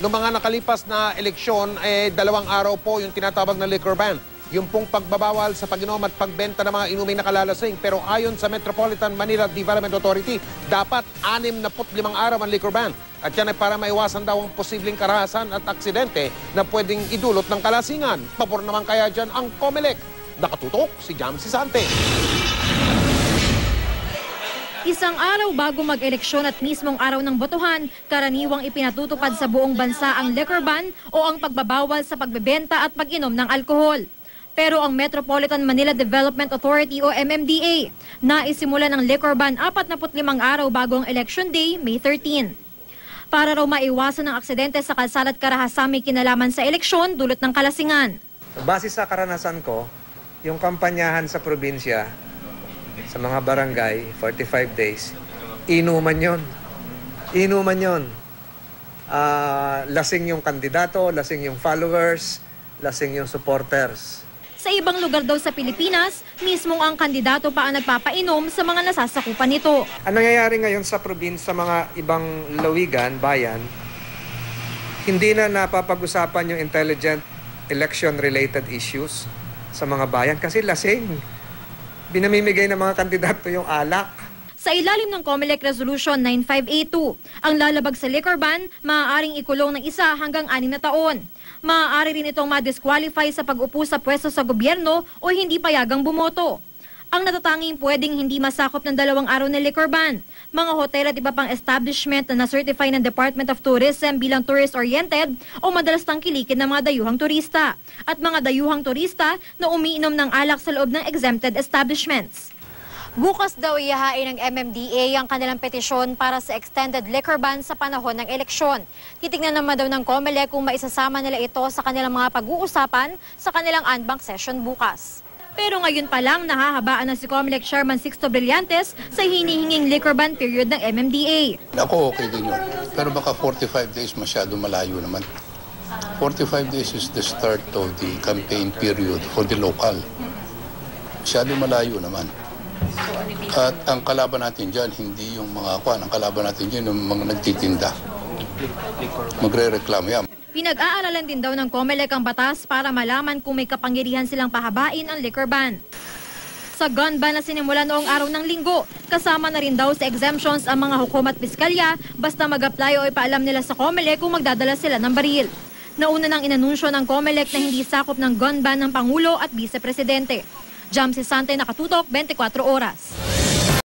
Noong mga nakalipas na eleksyon, 2 araw po yung tinatawag na liquor ban. Yung pong pagbabawal sa pag-inom at pagbenta ng mga inuming nakalalasing. Pero ayon sa Metropolitan Manila Development Authority, dapat 65 araw ang liquor ban. At yan ay para maiwasan daw ang posibleng karahasan at aksidente na pwedeng idulot ng kalasingan. Pabor naman kaya dyan ang COMELEC. Nakatutok si Jam Sisante. Isang araw bago mag-eleksyon at mismong araw ng botohan, karaniwang ipinatutupad sa buong bansa ang liquor ban o ang pagbabawal sa pagbebenta at pag-inom ng alkohol. Pero ang Metropolitan Manila Development Authority o MMDA, naisimula ng liquor ban 45 araw bago ang Election Day, May 13. Para raw maiwasan ang aksidente sa kalsada at karahasang may kinalaman sa eleksyon dulot ng kalasingan. Base sa karanasan ko, yung kampanyahan sa probinsya, sa mga barangay, 45 days, inuman yon. Inuman yon. Lasing yung kandidato, lasing yung followers, lasing yung supporters. Sa ibang lugar daw sa Pilipinas, mismong ang kandidato pa ang nagpapainom sa mga nasasakupan nito. Ang nangyayari ngayon sa probinsya, sa mga ibang lawigan, bayan, hindi na napapag-usapan yung intelligent election-related issues sa mga bayan kasi lasing. Binamimigay ng mga kandidato yung alak. Sa ilalim ng COMELEC Resolution 9582, ang lalabag sa liquor ban, maaaring ikulong ng 1 hanggang 6 na taon. Maaari rin itong ma-disqualify sa pag-upo sa pwesto sa gobyerno o hindi payagang bumoto. Ang natatanging pwedeng hindi masakop ng 2 araw na liquor ban, mga hotel at iba pang establishment na na-certify ng Department of Tourism bilang tourist-oriented o madalas tangkilikin ng mga dayuhang turista at mga dayuhang turista na umiinom ng alak sa loob ng exempted establishments. Bukas daw ihahain ng MMDA ang kanilang petisyon para sa extended liquor ban sa panahon ng eleksyon. Titignan naman daw ng COMELEC kung maisasama nila ito sa kanilang mga pag-uusapan sa kanilang en-banc session bukas. Pero ngayon pa lang nahahabaan na si COMELEC Chairman Sixto Brillantes sa hinihinging liquor ban period ng MMDA. Ako okay din yun. Pero baka 45 days masyado malayo naman. 45 days is the start of the campaign period for the local. Masyado malayo naman. At ang kalaban natin dyan, hindi yung mga kwan. Ang kalaban natin dyan, yung mga nagtitinda. Magre-reklamo yan. Pinag-aaralan din daw ng COMELEC ang batas para malaman kung may kapangyarihan silang pahabain ang liquor ban. Sa gun ban na sinimula noong araw ng Linggo, kasama na rin daw sa exemptions ang mga hukom at piskalya basta mag-apply o ipaalam nila sa COMELEC kung magdadala sila ng baril. Nauna nang inanunsyo ng COMELEC na hindi sakop ng gun ban ng Pangulo at Vice Presidente. Jam Sisante, Nakatutok, 24 Oras.